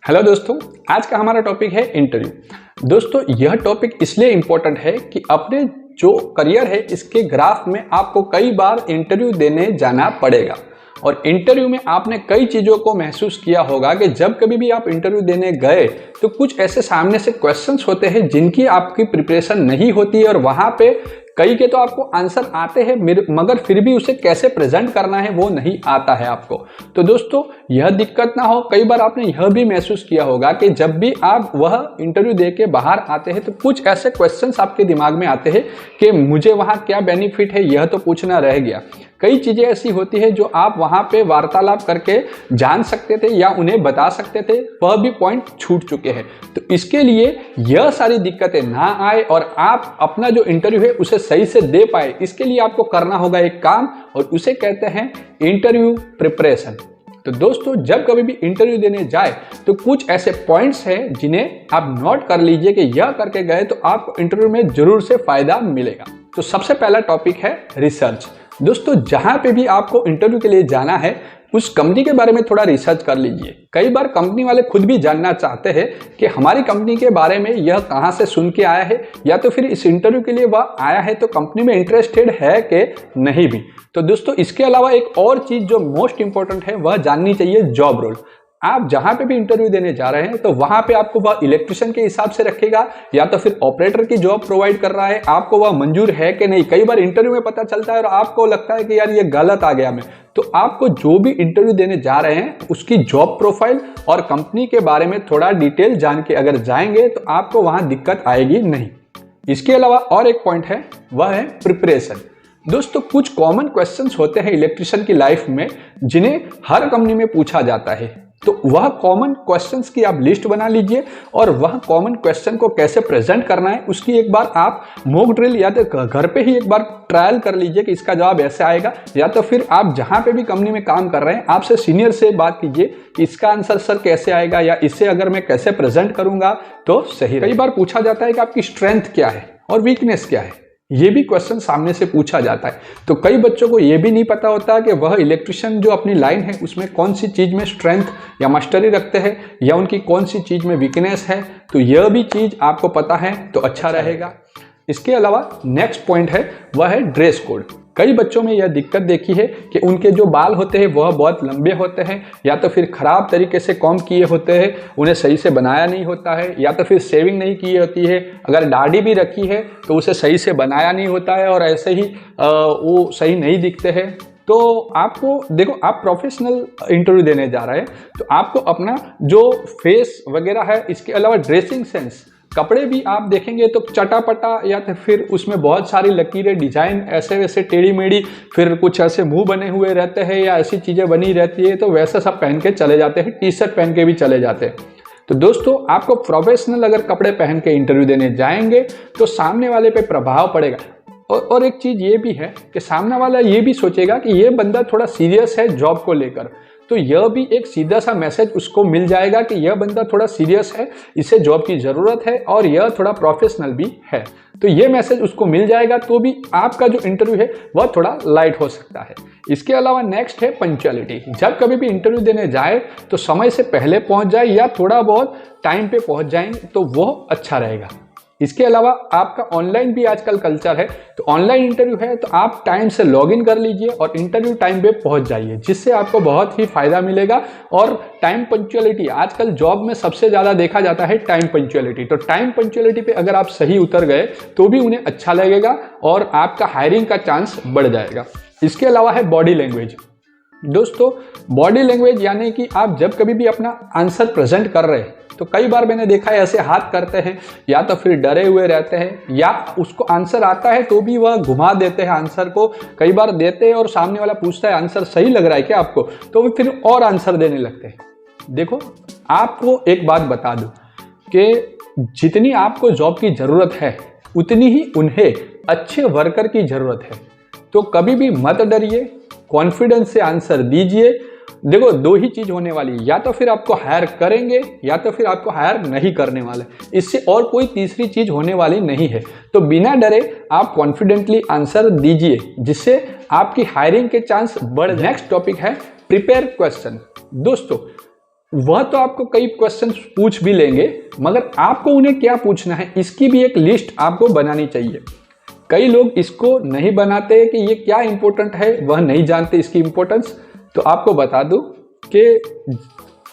Hello दोस्तों, आज का हमारा टॉपिक है इंटरव्यू। दोस्तों, यह टॉपिक इसलिए इम्पोर्टेंट है कि अपने जो करियर है इसके ग्राफ में आपको कई बार इंटरव्यू देने जाना पड़ेगा। और इंटरव्यू में आपने कई चीज़ों को महसूस किया होगा कि जब कभी भी आप इंटरव्यू देने गए तो कुछ ऐसे सामने से क्वेश्चंस होते हैं जिनकी आपकी प्रिपरेशन नहीं होती है और वहाँ पे कई के तो आपको आंसर आते हैं मगर फिर भी उसे कैसे प्रेजेंट करना है वो नहीं आता है आपको। तो दोस्तों, यह दिक्कत ना हो। कई बार आपने यह भी महसूस किया होगा कि जब भी आप वह इंटरव्यू दे के बाहर आते हैं तो कुछ ऐसे क्वेश्चंस आपके दिमाग में आते हैं कि मुझे वहाँ क्या बेनिफिट है, यह तो पूछना रह गया। कई चीज़ें ऐसी होती है जो आप वहाँ पे वार्तालाप करके जान सकते थे या उन्हें बता सकते थे, वह भी पॉइंट छूट चुके हैं। तो इसके लिए यह सारी दिक्कतें ना आए और आप अपना जो इंटरव्यू है उसे सही से दे पाए, इसके लिए आपको करना होगा एक काम, और उसे कहते हैं इंटरव्यू प्रिपरेशन। तो दोस्तों, जब कभी भी इंटरव्यू देने जाए तो कुछ ऐसे पॉइंट्स हैं जिन्हें आप नोट कर लीजिए कि यह करके गए तो आपको इंटरव्यू में जरूर से फायदा मिलेगा। तो सबसे पहला टॉपिक है रिसर्च। दोस्तों, जहां पे भी आपको इंटरव्यू के लिए जाना है उस कंपनी के बारे में थोड़ा रिसर्च कर लीजिए। कई बार कंपनी वाले खुद भी जानना चाहते हैं कि हमारी कंपनी के बारे में यह कहां से सुन के आया है, या तो फिर इस इंटरव्यू के लिए वह आया है तो कंपनी में इंटरेस्टेड है कि नहीं भी। तो दोस्तों, इसके अलावा एक और चीज जो मोस्ट इंपॉर्टेंट है वह जाननी चाहिए जॉब रोल। आप जहां पे भी इंटरव्यू देने जा रहे हैं तो वहां पे आपको वह इलेक्ट्रिशियन के हिसाब से रखेगा या तो फिर ऑपरेटर की जॉब प्रोवाइड कर रहा है, आपको वह मंजूर है कि नहीं। कई बार इंटरव्यू में पता चलता है और आपको लगता है कि यार ये गलत आ गया मैं। तो आपको जो भी इंटरव्यू देने जा रहे हैं उसकी जॉब प्रोफाइल और कंपनी के बारे में थोड़ा डिटेल जान के अगर जाएंगे तो आपको वहां दिक्कत आएगी नहीं। इसके अलावा और एक पॉइंट है, वह है प्रिपरेशन। दोस्तों, कुछ कॉमन क्वेश्चंस होते हैं इलेक्ट्रिशियन की लाइफ में जिन्हें हर कंपनी में पूछा जाता है। तो वह कॉमन क्वेश्चंस की आप लिस्ट बना लीजिए और वह कॉमन क्वेश्चन को कैसे प्रेजेंट करना है उसकी एक बार आप मॉक ड्रिल या तो घर पे ही एक बार ट्रायल कर लीजिए कि इसका जवाब ऐसे आएगा, या तो फिर आप जहां पे भी कंपनी में काम कर रहे हैं आपसे सीनियर से बात कीजिए कि इसका आंसर सर कैसे आएगा या इससे अगर मैं कैसे प्रेजेंट करूंगा तो सही। कई बार पूछा जाता है कि आपकी स्ट्रेंथ क्या है और वीकनेस क्या है, ये भी क्वेश्चन सामने से पूछा जाता है। तो कई बच्चों को ये भी नहीं पता होता कि वह इलेक्ट्रिशियन जो अपनी लाइन है उसमें कौन सी चीज़ में स्ट्रेंथ या मास्टरी रखते हैं या उनकी कौन सी चीज़ में वीकनेस है। तो यह भी चीज़ आपको पता है तो अच्छा रहेगा। इसके अलावा नेक्स्ट पॉइंट है, वह है ड्रेस कोड। कई बच्चों में यह दिक्कत देखी है कि उनके जो बाल होते हैं वह बहुत लंबे होते हैं या तो फिर खराब तरीके से कॉम्ब किए होते हैं, उन्हें सही से बनाया नहीं होता है, या तो फिर शेविंग नहीं की होती है। अगर दाढ़ी भी रखी है तो उसे सही से बनाया नहीं होता है और ऐसे ही वो सही नहीं दिखते हैं। तो आपको देखो, आप प्रोफेशनल इंटरव्यू देने जा रहे हैं तो आपको अपना जो फेस वगैरह है, इसके अलावा ड्रेसिंग सेंस, कपड़े भी आप देखेंगे तो चटापटा या तो फिर उसमें बहुत सारी लकीरें, डिजाइन ऐसे वैसे टेढ़ी मेढ़ी, फिर कुछ ऐसे मुंह बने हुए रहते हैं या ऐसी चीज़ें बनी रहती है, तो वैसा सब पहन के चले जाते हैं, टी शर्ट पहन के भी चले जाते हैं। तो दोस्तों, आपको प्रोफेशनल अगर कपड़े पहन के इंटरव्यू देने जाएंगे तो सामने वाले पे प्रभाव पड़ेगा। और एक चीज़ ये भी है कि सामने वाला ये भी सोचेगा कि ये बंदा थोड़ा सीरियस है जॉब को लेकर, तो यह भी एक सीधा सा मैसेज उसको मिल जाएगा कि यह बंदा थोड़ा सीरियस है, इसे जॉब की ज़रूरत है और यह थोड़ा प्रोफेशनल भी है। तो यह मैसेज उसको मिल जाएगा तो भी आपका जो इंटरव्यू है वह थोड़ा लाइट हो सकता है। इसके अलावा नेक्स्ट है पंक्चुअलिटी। जब कभी भी इंटरव्यू देने जाए तो समय से पहले पहुंच जाए या थोड़ा बहुत टाइम पे पहुंच जाएंगे तो वह अच्छा रहेगा। इसके अलावा आपका ऑनलाइन भी आजकल कल्चर है, तो ऑनलाइन इंटरव्यू है तो आप टाइम से लॉगिन कर लीजिए और इंटरव्यू टाइम पे पहुंच जाइए, जिससे आपको बहुत ही फायदा मिलेगा। और टाइम पंक्चुअलिटी आजकल जॉब में सबसे ज़्यादा देखा जाता है, टाइम पंक्चुअलिटी। तो टाइम पंक्चुअलिटी पे अगर आप सही उतर गए तो भी उन्हें अच्छा लगेगा और आपका हायरिंग का चांस बढ़ जाएगा। इसके अलावा है बॉडी लैंग्वेज। दोस्तों, बॉडी लैंग्वेज यानी कि आप जब कभी भी अपना आंसर प्रेजेंट कर रहे हैं तो कई बार मैंने देखा है ऐसे हाथ करते हैं या तो फिर डरे हुए रहते हैं, या उसको आंसर आता है तो भी वह घुमा देते हैं आंसर को। कई बार देते हैं और सामने वाला पूछता है आंसर सही लग रहा है क्या आपको, तो वो फिर और आंसर देने लगते हैं। देखो, आपको एक बात बता दूं कि जितनी आपको जॉब की ज़रूरत है उतनी ही उन्हें अच्छे वर्कर की ज़रूरत है। तो कभी भी मत डरिए, कॉन्फिडेंस से आंसर दीजिए। देखो, दो ही चीज होने वाली, या तो फिर आपको हायर करेंगे या तो फिर आपको हायर नहीं करने वाले, इससे और कोई तीसरी चीज होने वाली नहीं है। तो बिना डरे आप कॉन्फिडेंटली आंसर दीजिए, जिससे आपकी हायरिंग के चांस बढ़ जाए। नेक्स्ट टॉपिक है प्रिपेयर क्वेश्चन। दोस्तों, वह तो आपको कई क्वेश्चन पूछ भी लेंगे, मगर आपको उन्हें क्या पूछना है इसकी भी एक लिस्ट आपको बनानी चाहिए। कई लोग इसको नहीं बनाते कि ये क्या इंपॉर्टेंट है, वह नहीं जानते इसकी इंपॉर्टेंस। तो आपको बता दूं कि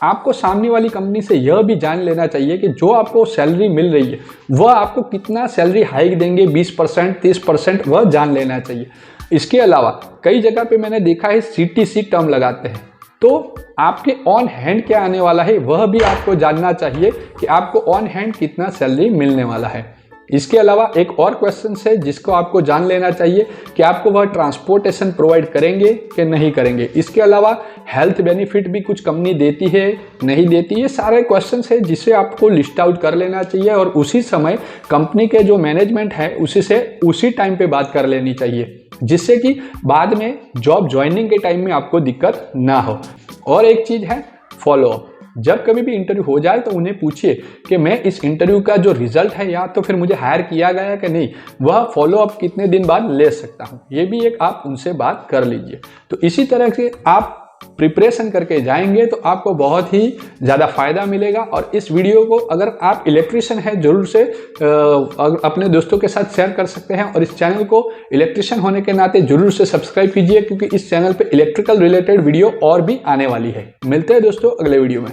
आपको सामने वाली कंपनी से यह भी जान लेना चाहिए कि जो आपको सैलरी मिल रही है वह आपको कितना सैलरी हाइक देंगे, 20%, 30%, वह जान लेना चाहिए। इसके अलावा कई जगह पे मैंने देखा है CTC टर्म लगाते हैं, तो आपके ऑन हैंड क्या आने वाला है वह भी आपको जानना चाहिए कि आपको ऑन हैंड कितना सैलरी मिलने वाला है। इसके अलावा एक और क्वेश्चन है जिसको आपको जान लेना चाहिए कि आपको वह ट्रांसपोर्टेशन प्रोवाइड करेंगे कि नहीं करेंगे। इसके अलावा हेल्थ बेनिफिट भी कुछ कंपनी देती है, नहीं देती, ये सारे क्वेश्चन है जिसे आपको लिस्ट आउट कर लेना चाहिए और उसी समय कंपनी के जो मैनेजमेंट है उसी से उसी टाइम पे बात कर लेनी चाहिए, जिससे कि बाद में जॉब ज्वाइनिंग के टाइम में आपको दिक्कत ना हो। और एक चीज़ है फॉलोअप। जब कभी भी इंटरव्यू हो जाए तो उन्हें पूछिए कि मैं इस इंटरव्यू का जो रिजल्ट है या तो फिर मुझे हायर किया गया कि नहीं, वह फॉलोअप कितने दिन बाद ले सकता हूँ, ये भी एक आप उनसे बात कर लीजिए। तो इसी तरह से आप प्रिपरेशन करके जाएंगे तो आपको बहुत ही ज़्यादा फायदा मिलेगा। और इस वीडियो को अगर आप इलेक्ट्रिशियन हैं जरूर से अपने दोस्तों के साथ शेयर कर सकते हैं, और इस चैनल को इलेक्ट्रिशियन होने के नाते जरूर से सब्सक्राइब कीजिए, क्योंकि इस चैनल पे इलेक्ट्रिकल रिलेटेड वीडियो और भी आने वाली है। मिलते हैं दोस्तों अगले वीडियो में।